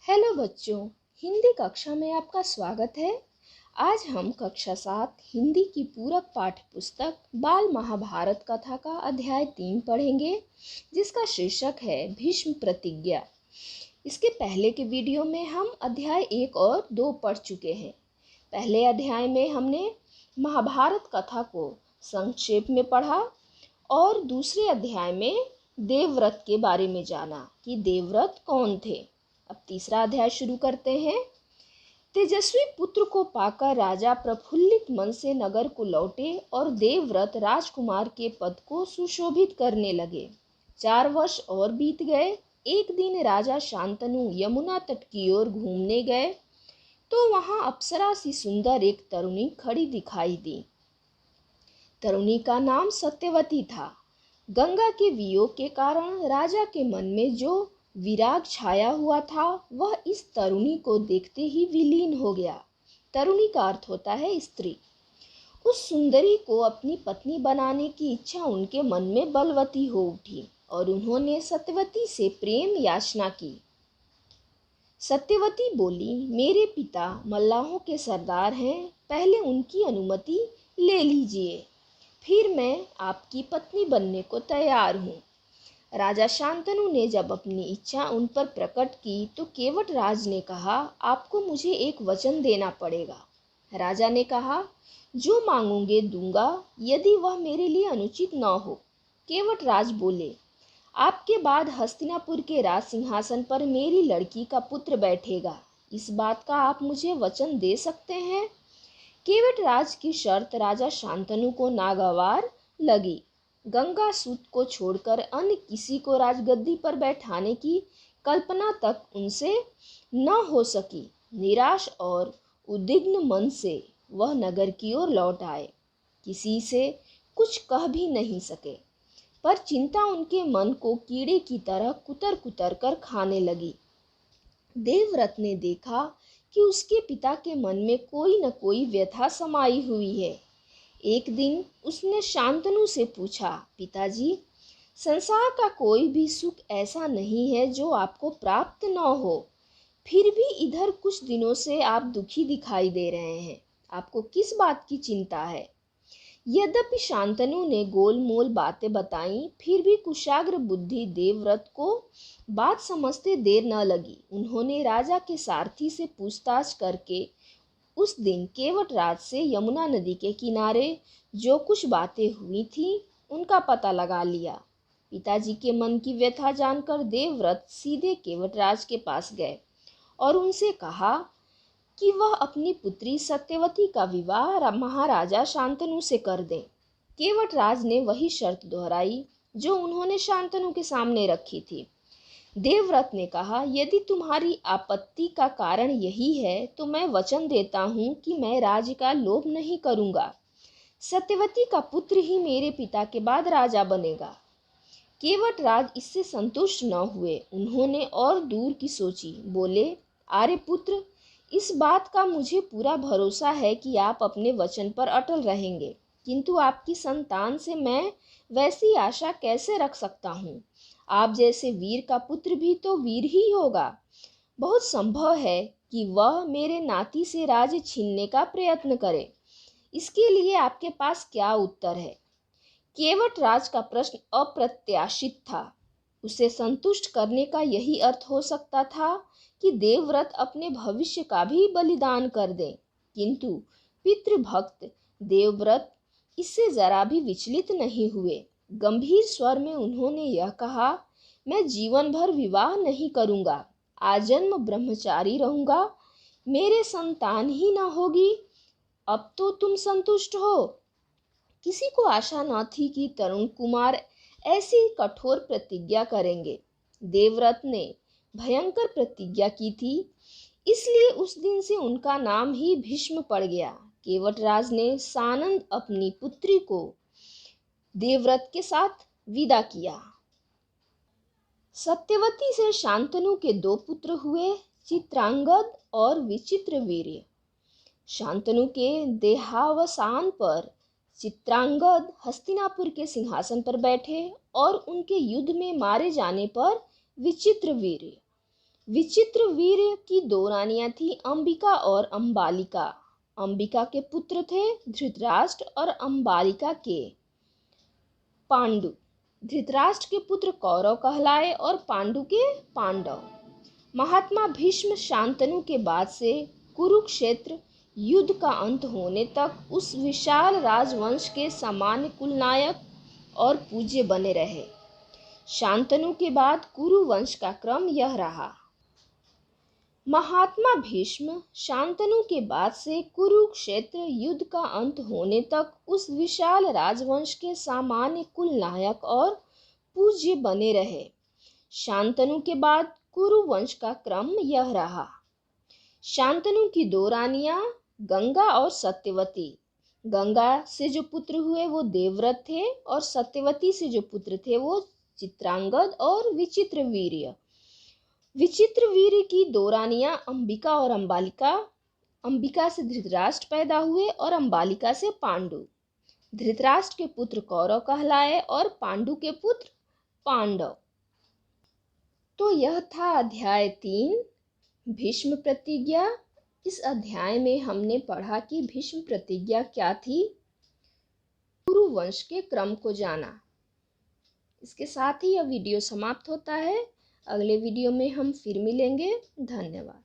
Hello बच्चों, हिंदी कक्षा में आपका स्वागत है। आज हम कक्षा 7 हिंदी की पूरक पाठ्य पुस्तक बाल महाभारत कथा का अध्याय 3 पढ़ेंगे, जिसका शीर्षक है भीष्म प्रतिज्ञा। इसके पहले के वीडियो में हम अध्याय 1 और 2 पढ़ चुके हैं। पहले अध्याय में हमने महाभारत कथा को संक्षेप में पढ़ा और दूसरे अध्याय में देवव्रत के बारे में जाना कि देवव्रत कौन थे। अब तीसरा अध्याय शुरू करते हैं। तेजस्वी पुत्र को पाकर राजा प्रफुल्लित मन से नगर को लौटे और देवव्रत राजकुमार के पद को सुशोभित करने लगे। 4 वर्ष और बीत गए। एक दिन राजा शांतनु यमुना तट की ओर घूमने गए तो वहां अप्सरा सी सुंदर एक तरुणी खड़ी दिखाई दी। तरुणी का नाम सत्यवती था। गंगा के वियोग के कारण राजा के मन में जो विराग छाया हुआ था वह इस तरुणी को देखते ही विलीन हो गया। तरुणी का अर्थ होता है स्त्री। उस सुंदरी को अपनी पत्नी बनाने की इच्छा उनके मन में बलवती हो उठी और उन्होंने सत्यवती से प्रेम याचना की। सत्यवती बोली, मेरे पिता मल्लाहों के सरदार हैं, पहले उनकी अनुमति ले लीजिए, फिर मैं आपकी पत्नी बनने को तैयार हूँ। राजा शांतनु ने जब अपनी इच्छा उन पर प्रकट की तो केवटराज ने कहा, आपको मुझे एक वचन देना पड़ेगा। राजा ने कहा, जो मांगोगे दूंगा, यदि वह मेरे लिए अनुचित न हो। केवटराज बोले, आपके बाद हस्तिनापुर के राज सिंहासन पर मेरी लड़की का पुत्र बैठेगा, इस बात का आप मुझे वचन दे सकते हैं। केवटराज की शर्त राजा शांतनु को नागवार लगी। गंगा सूत को छोड़कर अन्य किसी को राजगद्दी पर बैठाने की कल्पना तक उनसे न हो सकी। निराश और उद्विग्न मन से वह नगर की ओर लौट आए। किसी से कुछ कह भी नहीं सके, पर चिंता उनके मन को कीड़े की तरह कुतर कुतर कर खाने लगी। देवव्रत ने देखा कि उसके पिता के मन में कोई न कोई व्यथा समाई हुई है। एक दिन उसने शांतनु से पूछा, पिताजी, संसार का कोई भी सुख ऐसा नहीं है जो आपको प्राप्त न हो, फिर भी इधर कुछ दिनों से आप दुखी दिखाई दे रहे हैं, आपको किस बात की चिंता है? यद्यपि शांतनु ने गोलमोल बातें बताई, फिर भी कुशाग्र बुद्धि देवव्रत को बात समझते देर न लगी। उन्होंने राजा के सारथी से पूछताछ करके उस दिन केवटराज से यमुना नदी के किनारे जो कुछ बातें हुई थीं उनका पता लगा लिया। पिताजी के मन की व्यथा जानकर देवव्रत सीधे केवटराज के पास गए और उनसे कहा कि वह अपनी पुत्री सत्यवती का विवाह महाराजा शांतनु से कर दें। केवटराज ने वही शर्त दोहराई जो उन्होंने शांतनु के सामने रखी थी। देवव्रत ने कहा, यदि तुम्हारी आपत्ति का कारण यही है तो मैं वचन देता हूँ कि मैं राज्य का लोभ नहीं करूँगा। सत्यवती का पुत्र ही मेरे पिता के बाद राजा बनेगा। केवटराज इससे संतुष्ट न हुए। उन्होंने और दूर की सोची। बोले, आर्यपुत्र, इस बात का मुझे पूरा भरोसा है कि आप अपने वचन पर अटल रहेंगे, किंतु आपकी संतान से मैं वैसी आशा कैसे रख सकता हूँ? आप जैसे वीर का पुत्र भी तो वीर ही होगा। बहुत संभव है कि वह मेरे नाती से राज्य छीनने का प्रयत्न करे। इसके लिए आपके पास क्या उत्तर है? केवटराज का प्रश्न अप्रत्याशित था। उसे संतुष्ट करने का यही अर्थ हो सकता था कि देवव्रत अपने भविष्य का भी बलिदान कर दें, किंतु पितृभक्त देवव्रत इससे जरा भी विचलित नहीं हुए। गंभीर स्वर में उन्होंने यह कहा, मैं जीवन भर विवाह नहीं करूंगा, आजन्म ब्रह्मचारी रहूंगा, मेरे संतान ही न होगी। अब तो तुम संतुष्ट हो? किसी को आशा न थी कि तरुण कुमार ऐसी कठोर प्रतिज्ञा करेंगे। देवव्रत ने भयंकर प्रतिज्ञा की थी, इसलिए उस दिन से उनका नाम ही भीष्म पड़ गया। केवटराज ने सानंद अपनी पुत्री को देवव्रत के साथ विदा किया। सत्यवती से शांतनु के 2 पुत्र हुए, चित्रांगद और विचित्रवीर्य। शांतनु के देहावसान पर चित्रांगद हस्तिनापुर के सिंहासन पर बैठे और उनके युद्ध में मारे जाने पर विचित्रवीर्य विचित्र वीर की दो रानियां थी, अंबिका और अंबालिका। अंबिका के पुत्र थे धृतराष्ट्र और अंबालिका के पांडु। धृतराष्ट्र के पुत्र कौरव कहलाए और पांडु के पांडव। महात्मा भीष्म शांतनु के बाद से कुरुक्षेत्र युद्ध का अंत होने तक उस विशाल राजवंश के सामान्य कुलनायक और पूज्य बने रहे। शांतनु के बाद कुरु वंश का क्रम यह रहा। महात्मा भीष्म शांतनु के बाद से कुरुक्षेत्र युद्ध का अंत होने तक उस विशाल राजवंश के सामान्य कुलनायक और पूज्य बने रहे। शांतनु के बाद कुरु वंश का क्रम यह रहा। शांतनु की दो रानियां गंगा और सत्यवती। गंगा से जो पुत्र हुए वो देवव्रत थे और सत्यवती से जो पुत्र थे वो चित्रांगद और विचित्रवीर्य। विचित्रवीर्य की दो रानियां अंबिका और अंबालिका। अंबिका से धृतराष्ट्र पैदा हुए और अंबालिका से पांडु। धृतराष्ट्र के पुत्र कौरव कहलाए और पांडु के पुत्र पांडव। तो यह था अध्याय 3 भीष्म प्रतिज्ञा। इस अध्याय में हमने पढ़ा कि भीष्म प्रतिज्ञा क्या थी, कुरु वंश के क्रम को जाना। इसके साथ ही यह वीडियो समाप्त होता है। अगले वीडियो में हम फिर मिलेंगे। धन्यवाद।